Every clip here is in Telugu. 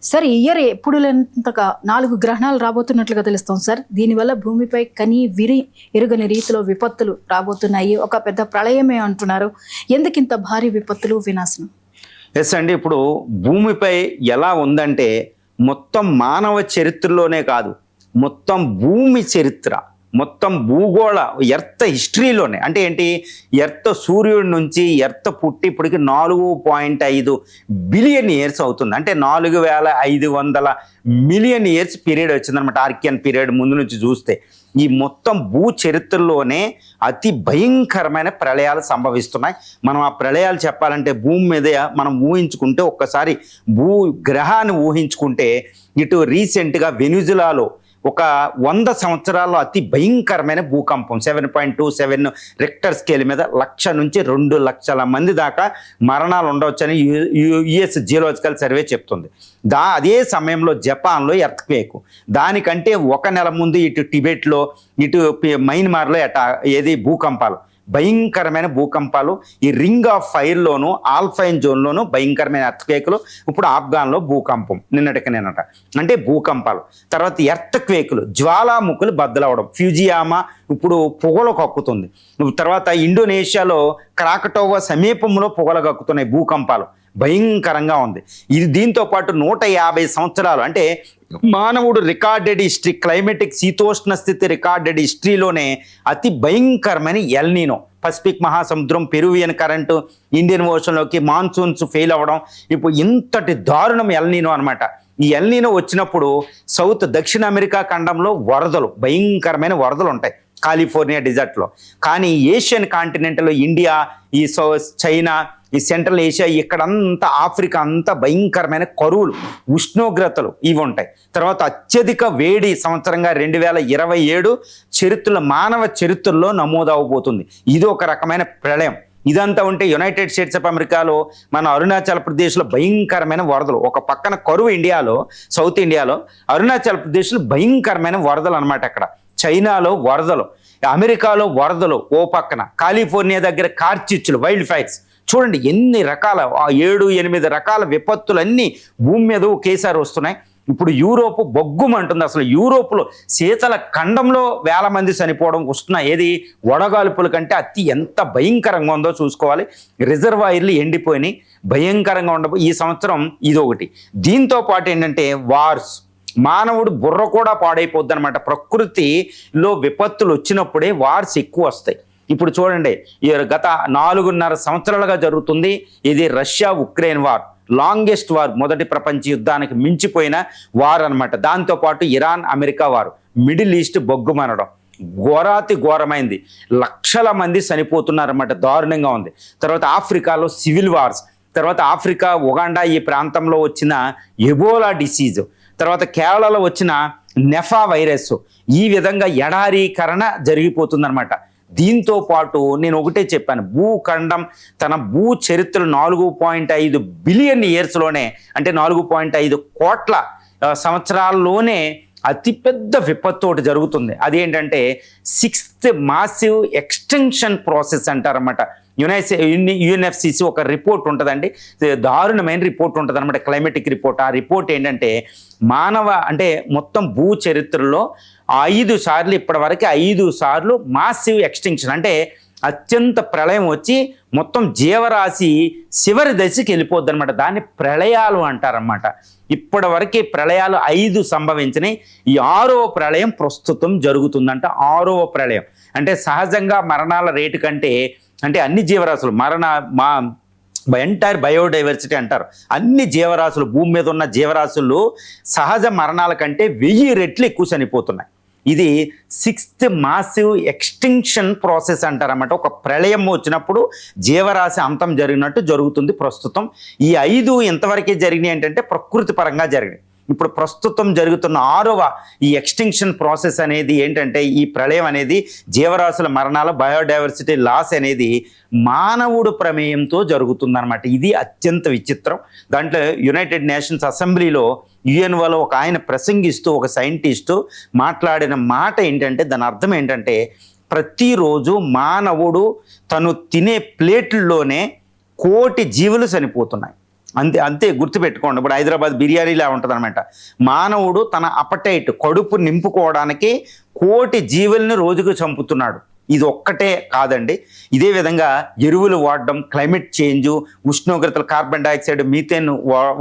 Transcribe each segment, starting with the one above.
సార్ ఈ ఇయర్ ఎప్పుడు లేనంతగా 4 గ్రహణాలు రాబోతున్నట్లుగా తెలుస్తాం సార్. దీనివల్ల భూమిపై కని విరి ఎరుగని రీతిలో విపత్తులు రాబోతున్నాయి. ఒక పెద్ద ప్రళయమే అంటున్నారు. ఎందుకింత భారీ విపత్తులు, వినాశనం? ఎస్ అండి, ఇప్పుడు భూమిపై ఎలా ఉందంటే మొత్తం మానవ చరిత్రలోనే కాదు, మొత్తం భూమి చరిత్ర, మొత్తం భూగోళ ఎర్త్ హిస్టరీలోనే. అంటే ఏంటి, ఎర్త్ సూర్యుడి నుంచి ఎర్త్ పుట్టి ఇప్పటికి 4.5 బిలియన్ ఇయర్స్ అవుతుంది. అంటే 4500 మిలియన్ ఇయర్స్ పీరియడ్ వచ్చిందనమాట. ఆర్కియన్ పీరియడ్ ముందు నుంచి చూస్తే ఈ మొత్తం భూ చరిత్రలోనే అతి భయంకరమైన ప్రళయాలు సంభవిస్తున్నాయి. మనం ఆ ప్రళయాలు చెప్పాలంటే భూమి మీద మనం ఊహించుకుంటే, ఒక్కసారి భూ గ్రహాన్ని ఊహించుకుంటే, ఇటు రీసెంట్గా వెనిజులాలో ఒక 100 సంవత్సరాల్లో అతి భయంకరమైన భూకంపం 7.27 రిక్టర్ స్కేల్ మీద 1,00,000 నుంచి 2,00,000 మంది దాకా మరణాలు ఉండవచ్చని యుఎస్ జియోలాజికల్ సర్వే చెప్తుంది. అదే సమయంలో జపాన్లో ఎర్త్క్వేక్, దానికంటే 1 నెల ముందు ఇటు టిబెట్లో, ఇటు మయన్మార్లో ఏది భూకంపాలు, భయంకరమైన భూకంపాలు. ఈ రింగ్ ఆఫ్ ఫైర్లోను ఆల్ఫైన్ జోన్లోను భయంకరమైన ఎర్త్క్వేకులు. ఇప్పుడు ఆఫ్ఘాన్లో భూకంపం నిన్నట. అంటే భూకంపాలు. తర్వాత ఎర్త్క్వేకులు, జ్వాలాముఖులు బద్దలవడం, ఫ్యూజియామా ఇప్పుడు పొగలు కక్కుతుంది. తర్వాత ఇండోనేషియాలో క్రాకటోవా సమీపంలో పొగలు కక్కుతున్నాయి భూకంపాలు. భయంకరంగా ఉంది ఇది. దీంతో పాటు 150 సంవత్సరాలు అంటే మానవుడు రికార్డెడ్ హిస్టరీ, క్లైమేటిక్ శీతోష్ణ స్థితి రికార్డెడ్ హిస్టరీలోనే అతి భయంకరమైన ఎల్నినో. పసిఫిక్ మహాసముద్రం, పెరువియన్ కరెంటు ఇండియన్ ఓషన్లోకి మాన్సూన్స్ ఫెయిల్ అవ్వడం, ఇప్పుడు ఇంతటి దారుణం ఎల్నినో అనమాట. ఈ ఎల్నినో వచ్చినప్పుడు దక్షిణ అమెరికా ఖండంలో వరదలు, భయంకరమైన వరదలు ఉంటాయి కాలిఫోర్నియా డిజర్ట్లో. కానీ ఏషియన్ కాంటినెంట్లో ఇండియా, ఈ చైనా, ఈ సెంట్రల్ ఏషియా, ఇక్కడంతా ఆఫ్రికా అంతా భయంకరమైన కరువులు, ఉష్ణోగ్రతలు ఇవి ఉంటాయి. తర్వాత అత్యధిక వేడి సంవత్సరంగా 2027 చరిత్రలో, మానవ చరిత్రలో నమోదవబోతుంది. ఇది ఒక రకమైన ప్రళయం. ఇదంతా ఉంటే యునైటెడ్ స్టేట్స్ ఆఫ్ అమెరికాలో, మన అరుణాచల్ ప్రదేశ్లో భయంకరమైన వరదలు. ఒక పక్కన కరువు ఇండియాలో, సౌత్ ఇండియాలో, అరుణాచల్ ప్రదేశ్లో భయంకరమైన వరదలు అనమాట. అక్కడ చైనాలో వరదలు, అమెరికాలో వరదలు, ఓ పక్కన కాలిఫోర్నియా దగ్గర కార్చిచ్చులు, వైల్డ్ ఫైర్స్. చూడండి ఎన్ని రకాల 7-8 రకాల విపత్తులన్నీ భూమి మీద ఒకేసారి వస్తున్నాయి. ఇప్పుడు యూరోప్ బొగ్గుమంటుంది. అసలు యూరోప్లో శీతల ఖండంలో వేల మంది చనిపోవడం వస్తున్నాయి. ఏది వడగాల్పుల కంటే అతి ఎంత భయంకరంగా ఉందో చూసుకోవాలి. రిజర్వాయర్లు ఎండిపోయినాయి, భయంకరంగా ఉండబో ఈ సంవత్సరం ఇదొకటి. దీంతో పాటు ఏంటంటే వార్స్, మానవుడు బుర్ర కూడా పాడైపోద్ది అనమాట. ప్రకృతిలో విపత్తులు వచ్చినప్పుడే వార్స్ ఎక్కువ వస్తాయి. ఇప్పుడు చూడండి, గత 4.5 సంవత్సరాలుగా జరుగుతుంది ఇది Russia Ukraine war, longest war, మొదటి ప్రపంచ యుద్ధానికి మించిపోయిన వార్ అనమాట. దాంతోపాటు ఇరాన్ అమెరికా వారు, మిడిల్ ఈస్ట్ బొగ్గుమనడం, ఘోరమైంది. లక్షల మంది చనిపోతున్నారన్నమాట, దారుణంగా ఉంది. తర్వాత ఆఫ్రికాలో సివిల్ వార్స్, తర్వాత ఆఫ్రికా ఉగాండా ఈ ప్రాంతంలో వచ్చిన ఎబోలా డిసీజు, తర్వాత కేరళలో వచ్చిన నెఫా వైరస్. ఈ విధంగా ఎడారీకరణ జరిగిపోతుందన్నమాట. దీంతో పాటు నేను ఒకటే చెప్పాను, భూఖండం తన భూ చరిత్ర 4.5 బిలియన్ ఇయర్స్లోనే, అంటే 4.5 కోట్ల సంవత్సరాల్లోనే అతిపెద్ద విపత్తు ఒకటి జరుగుతుంది. అదేంటంటే 6th మాసివ్ ఎక్స్టెన్షన్ ప్రాసెస్ అంటారన్నమాట. యుఎన్ఎఫ్సిసి ఒక రిపోర్ట్ ఉంటుందండి, దారుణమైన రిపోర్ట్ ఉంటుంది అనమాట, క్లైమేటిక్ రిపోర్ట్. ఆ రిపోర్ట్ ఏంటంటే అంటే మొత్తం భూ చరిత్రలో 5 సార్లు, ఇప్పటివరకు 5 సార్లు మాసివ్ ఎక్స్టింక్షన్, అంటే అత్యంత ప్రళయం వచ్చి మొత్తం జీవరాశి చివరి దశకి వెళ్ళిపోద్ది అనమాట. దాన్ని ప్రళయాలు అంటారన్నమాట. ఇప్పటివరకు ప్రళయాలు 5 సంభవించినాయి. ఈ 6వ ప్రళయం ప్రస్తుతం జరుగుతుందంట. 6వ ప్రళయం అంటే సహజంగా మరణాల రేటు కంటే, అంటే అన్ని జీవరాశులు ఎంటైర్ బయోడైవర్సిటీ అంటారు, అన్ని జీవరాశులు, భూమి మీద ఉన్న జీవరాశులు సహజ మరణాల కంటే 1000 రెట్లు ఎక్కువ చనిపోతున్నాయి. ఇది 6th మాసివ్ ఎక్స్టింక్షన్ ప్రాసెస్ అంటారన్నమాట. ఒక ప్రళయం వచ్చినప్పుడు జీవరాశి అంతం జరిగినట్టు జరుగుతుంది ప్రస్తుతం. ఈ 5 ఇంతవరకే జరిగినాయి ఏంటంటే ప్రకృతి పరంగా జరిగినాయి. ఇప్పుడు ప్రస్తుతం జరుగుతున్న 6వ ఈ ఎక్స్టింక్షన్ ప్రాసెస్ అనేది ఏంటంటే, ఈ ప్రళయం అనేది జీవరాశుల మరణాలు, బయోడైవర్సిటీ లాస్ అనేది మానవుడు ప్రమేయంతో జరుగుతుందన్నమాట. ఇది అత్యంత విచిత్రం. దాంట్లో యునైటెడ్ నేషన్స్ అసెంబ్లీలో యుఎన్ఓలో ఒక ఆయన ప్రసంగిస్తూ, ఒక సైంటిస్టు మాట్లాడిన మాట ఏంటంటే, దాని అర్థం ఏంటంటే, ప్రతిరోజు మానవుడు తను తినే ప్లేట్లలోనే 1,000,000 జీవులు చనిపోతున్నాయి. అంతే అంతే గుర్తుపెట్టుకోండి. ఇప్పుడు హైదరాబాద్ బిర్యానీలా ఉంటుంది అనమాట. మానవుడు తన అపటైట్ కడుపు నింపుకోవడానికి కోటి జీవుల్ని రోజుకు చంపుతున్నాడు. ఇది ఒక్కటే కాదండి. ఇదే విధంగా ఎరువులు వాడడం, క్లైమేట్ చేంజ్, ఉష్ణోగ్రతలు, కార్బన్ డైఆక్సైడ్, మీథేన్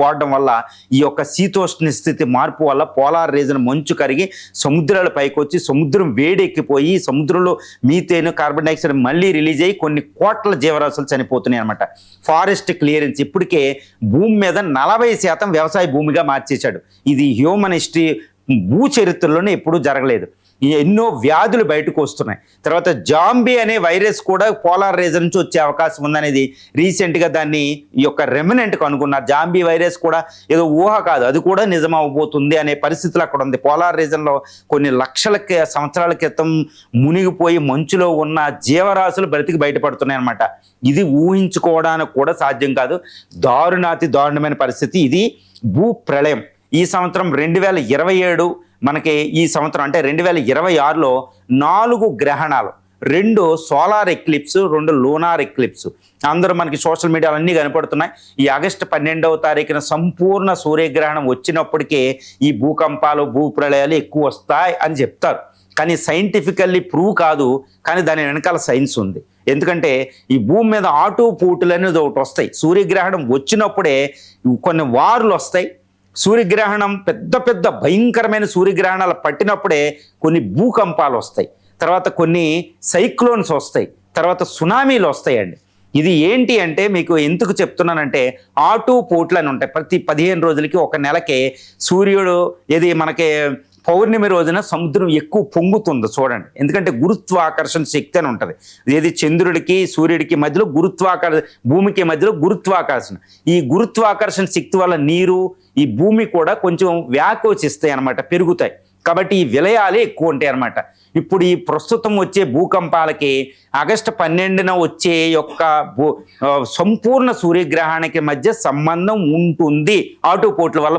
వాడడం వల్ల ఈ యొక్క శీతోష్ణ స్థితి మార్పు వల్ల పోలార్ రీజన్ మంచు కరిగి సముద్రాల పైకి వచ్చి సముద్రం వేడెక్కిపోయి సముద్రంలో మీథేన్, కార్బన్ డైఆక్సైడ్ మళ్ళీ రిలీజ్ అయ్యి కొన్ని కోట్ల జీవరాశులు చనిపోతున్నాయి అనమాట. ఫారెస్ట్ క్లియరెన్స్ ఇప్పటికే భూమి మీద 40% వ్యవసాయ భూమిగా మార్చేశాడు. ఇది హ్యూమన్ హిస్టరీ భూ చరిత్రలోనే ఎప్పుడూ జరగలేదు. ఎన్నో వ్యాధులు బయటకు వస్తున్నాయి. తర్వాత జాంబీ అనే వైరస్ కూడా పోలార్ రీజన్ నుంచి వచ్చే అవకాశం ఉందనేది రీసెంట్గా దాన్ని ఈ యొక్క రెమినెంట్ కనుగొన్నారు. జాంబీ వైరస్ కూడా ఏదో ఊహ కాదు, అది కూడా నిజం అవబోతుంది అనే పరిస్థితులు అక్కడ ఉంది. పోలార్ రీజన్లో కొన్ని లక్షల సంవత్సరాల క్రితం మునిగిపోయి మంచులో ఉన్న జీవరాశులు బ్రతికి బయటపడుతున్నాయి అన్నమాట. ఇది ఊహించుకోవడానికి కూడా సాధ్యం కాదు. దారుణాతి దారుణమైన పరిస్థితి. ఇది భూ ప్రళయం. ఈ సంవత్సరం 2027 మనకి ఈ సంవత్సరం అంటే 2026లో 4 గ్రహణాలు, 2 సోలార్ ఎక్లిప్స్, 2 లూనార్ ఎక్లిప్స్ అందరూ మనకి సోషల్ మీడియాలో అన్నీ కనపడుతున్నాయి. ఈ ఆగస్టు 12వ తారీఖున సంపూర్ణ సూర్యగ్రహణం వచ్చినప్పటికీ ఈ భూకంపాలు, భూ ప్రళయాలు ఎక్కువ వస్తాయి అని చెప్తారు. కానీ సైంటిఫికల్లీ ప్రూవ్ కాదు. కానీ దాని వెనకాల సైన్స్ ఉంది. ఎందుకంటే ఈ భూమి మీద ఆటుపోటులు అనేది ఒకటి వస్తాయి. సూర్యగ్రహణం వచ్చినప్పుడే కొన్ని వార్లు వస్తాయి. సూర్యగ్రహణం పెద్ద పెద్ద భయంకరమైన సూర్యగ్రహణాలు పట్టినప్పుడే కొన్ని భూకంపాలు వస్తాయి, తర్వాత కొన్ని సైక్లోన్స్ వస్తాయి, తర్వాత సునామీలు వస్తాయండి. ఇది ఏంటి అంటే మీకు ఎందుకు చెప్తున్నానంటే ఆటుపోట్లు అని ఉంటాయి. ప్రతి 15 రోజులకి, ఒక నెలకే సూర్యుడు ఏది మనకి పౌర్ణమి రోజున సముద్రం ఎక్కువ పొంగుతుంది చూడండి. ఎందుకంటే గురుత్వాకర్షణ శక్తి అని ఉంటుంది. ఏది చంద్రుడికి సూర్యుడికి మధ్యలో భూమికి మధ్యలో గురుత్వాకర్షణ. ఈ గురుత్వాకర్షణ శక్తి వల్ల నీరు, ఈ భూమి కూడా కొంచెం వ్యాకోచిస్తాయి అన్నమాట, పెరుగుతాయి. కాబట్టి ఈ విలయాలే ఎక్కువ ఉంటాయి అన్నమాట. ఇప్పుడు ఈ ప్రస్తుతం వచ్చే భూకంపాలకి ఆగస్టు 12న వచ్చే యొక్క సంపూర్ణ సూర్యగ్రహణానికి మధ్య సంబంధం ఉంటుంది. ఆటుపోట్ల వల్ల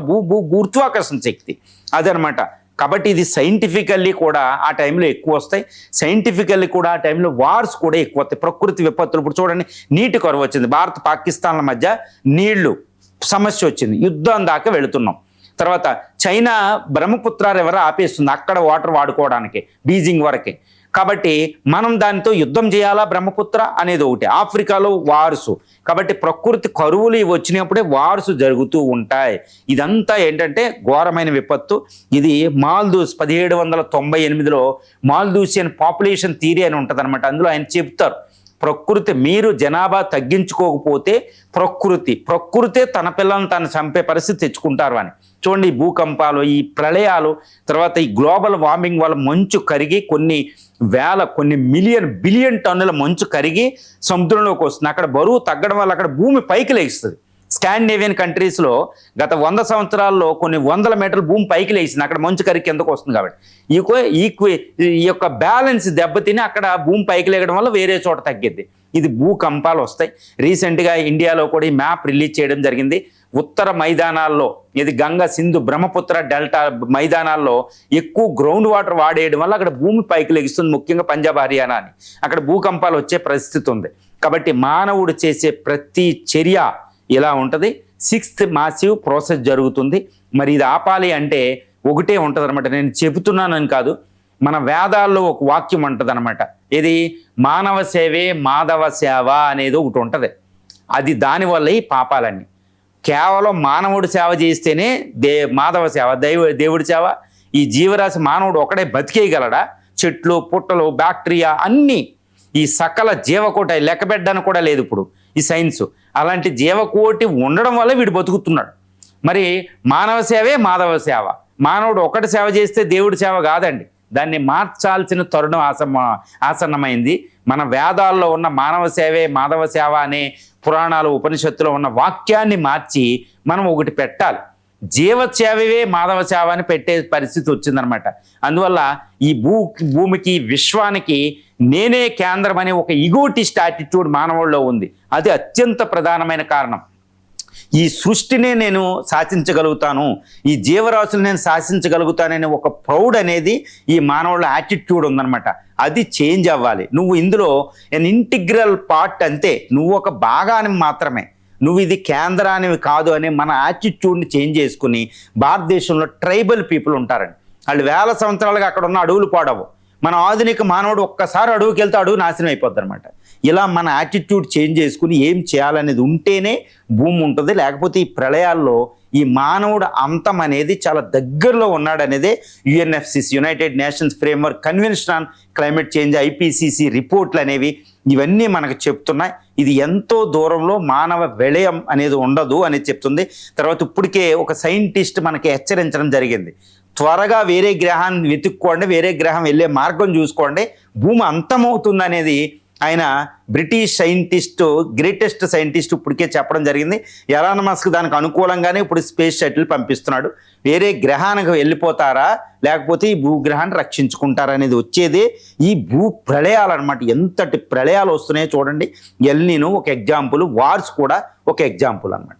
గురుత్వాకర్షణ శక్తి అదనమాట. కాబట్టి ఇది సైంటిఫికల్లీ కూడా ఆ టైంలో ఎక్కువ వస్తాయి. సైంటిఫికల్లీ కూడా ఆ టైంలో వార్స్ కూడా ఎక్కువ వస్తాయి. ప్రకృతి విపత్తులు ఇప్పుడు చూడండి, నీటి కొరవ వచ్చింది. భారత్ పాకిస్తాన్ల మధ్య నీళ్లు సమస్య వచ్చింది, యుద్ధం దాకా వెళుతున్నాం. తర్వాత చైనా బ్రహ్మపుత్ర రివర్ ఆపేస్తుంది అక్కడ వాటర్ వాడుకోవడానికి, బీజింగ్ వరకే. కాబట్టి మనం దానితో యుద్ధం చేయాలా బ్రహ్మపుత్ర అనేది ఒకటి. ఆఫ్రికాలో వార్సు. కాబట్టి ప్రకృతి కరువులు వచ్చినప్పుడే వార్సు జరుగుతూ ఉంటాయి. ఇదంతా ఏంటంటే ఘోరమైన విపత్తు. ఇది మాల్దూస్ 1798లో మాల్దూసియన్ పాపులేషన్ థియరీ అని ఉంటుంది అనమాట. అందులో ఆయన చెప్తారు, ప్రకృతి మీరు జనాభా తగ్గించుకోకపోతే ప్రకృతే తన పిల్లలను తను చంపే పరిస్థితి తెచ్చుకుంటారు అని. చూడండి, ఈ భూకంపాలు, ఈ ప్రళయాలు, తర్వాత ఈ గ్లోబల్ వార్మింగ్ వల్ల మంచు కరిగి కొన్ని బిలియన్ టన్నుల మంచు కరిగి సముద్రంలోకి వస్తుంది. అక్కడ బరువు తగ్గడం వల్ల అక్కడ భూమి పైకి లేస్తుంది. స్కాండినేవియన్ కంట్రీస్లో గత 100 సంవత్సరాల్లో కొన్ని 100 మీటర్ల భూమి పైకి లేచింది, అక్కడ మంచు కరిగి కిందకు వస్తుంది. కాబట్టి ఈ యొక్క బ్యాలెన్స్ దెబ్బతిని అక్కడ భూమి పైకి లేగడం వల్ల వేరే చోట తగ్గిద్ది. ఇది భూకంపాలు వస్తాయి. రీసెంట్గా ఇండియాలో కూడా ఈ మ్యాప్ రిలీజ్ చేయడం జరిగింది. ఉత్తర మైదానాల్లో, ఇది గంగా, సింధు, బ్రహ్మపుత్ర డెల్టా మైదానాల్లో ఎక్కువ గ్రౌండ్ వాటర్ వాడేయడం వల్ల అక్కడ భూమి పైకి లెగిస్తుంది, ముఖ్యంగా పంజాబ్, హర్యానా అని. అక్కడ భూకంపాలు వచ్చే పరిస్థితి ఉంది. కాబట్టి మానవుడు చేసే ప్రతి చర్య ఇలా ఉంటుంది. 6th మాసివ్ ప్రాసెస్ జరుగుతుంది. మరి ఇది ఆపాలి అంటే ఒకటే ఉంటుంది అనమాట. నేను చెబుతున్నానని కాదు, మన వేదాల్లో ఒక వాక్యం ఉంటుంది అనమాట. ఇది మానవ సేవే మాధవ సేవ అనేది ఒకటి ఉంటుంది. అది దానివల్ల ఈ పాపాలన్నీ. కేవలం మానవుడు సేవ చేస్తేనే మాధవ సేవ, దేవుడి సేవ. ఈ జీవరాశి మానవుడు ఒకడే బతికేయగలడా? చెట్లు, పుట్టలు, బ్యాక్టీరియా అన్నీ, ఈ సకల జీవకోటి లెక్కబెట్టడానికి కూడా లేదు ఇప్పుడు ఈ సైన్స్. అలాంటి జీవకోటి ఉండడం వల్ల వీడు బతుకుతున్నాడు. మరి మానవ సేవే మాధవ సేవ. మానవుడు ఒకటి సేవ చేస్తే దేవుడి సేవ కాదండి, దాన్ని మార్చాల్సిన తరుణం ఆసన్నమైంది. మన వేదాల్లో ఉన్న మానవ సేవే మాధవ సేవ అనే పురాణాలు, ఉపనిషత్తులో ఉన్న వాక్యాన్ని మార్చి మనం ఒకటి పెట్టాలి. జీవసేవే మాధవ సేవ అని పెట్టే పరిస్థితి వచ్చిందనమాట. అందువల్ల ఈ భూమికి, విశ్వానికి నేనే కేంద్రం అనే ఒక ఈగోటిస్ట్ యాటిట్యూడ్ మానవుల్లో ఉంది. అది అత్యంత ప్రధానమైన కారణం. ఈ సృష్టినే నేను శాసించగలుగుతాను, ఈ జీవరాశులు నేను శాసించగలుగుతాననే ఒక ప్రౌడ్ అనేది ఈ మానవుల యాటిట్యూడ్ ఉందన్నమాట. అది చేంజ్ అవ్వాలి. నువ్వు ఇందులో ఎన్ ఇంటిగ్రల్ పార్ట్ అంతే, నువ్వు ఒక భాగాన్ని మాత్రమే. నువ్వు ఇది కేంద్రానివి కాదు అని మన యాటిట్యూడ్ని చేంజ్ చేసుకుని, భారతదేశంలో ట్రైబల్ పీపుల్ ఉంటారండి, వాళ్ళు వేల సంవత్సరాలుగా అక్కడ ఉన్న అడవులు పాడవు. మన ఆధునిక మానవుడు ఒక్కసారి అడవుకి వెళ్తే అడవు నాశనం అయిపోద్ది అనమాట. ఇలా మన యాటిట్యూడ్ చేంజ్ చేసుకుని ఏం చేయాలనేది ఉంటేనే భూమి ఉంటుంది. లేకపోతే ఈ ప్రళయాల్లో ఈ మానవుడు అంతం అనేది చాలా దగ్గరలో ఉన్నాడనేదే UNFCC, united nations framework convention on climate change, IPCC రిపోర్ట్లు అనేవి ఇవన్నీ మనకు చెప్తున్నాయి. ఇది ఎంతో దూరంలో మానవ విలయం అనేది ఉండదు అనేది చెప్తుంది. తర్వాత ఇప్పటికే ఒక సైంటిస్ట్ మనకి హెచ్చరించడం జరిగింది, త్వరగా వేరే గ్రహాన్ని వెతుక్కోండి, వేరే గ్రహం వెళ్ళే మార్గం చూసుకోండి, భూమి అంతమవుతుంది అనేది ఆయన బ్రిటిష్ సైంటిస్ట్, గ్రేటెస్ట్ సైంటిస్ట్ ఇప్పటికే చెప్పడం జరిగింది. ఎలాన్ మస్క్ దానికి అనుకూలంగానే ఇప్పుడు స్పేస్ షటిల్ పంపిస్తున్నాడు. వేరే గ్రహానికి వెళ్ళిపోతారా లేకపోతే ఈ భూగ్రహాన్ని రక్షించుకుంటారా అనేది వచ్చేదే ఈ భూ ప్రళయాలు అనమాట. ఎంతటి ప్రళయాలు వస్తున్నాయో చూడండి. ఎల్ నినో ఒక ఎగ్జాంపుల్, వార్స్ కూడా ఒక ఎగ్జాంపుల్ అనమాట.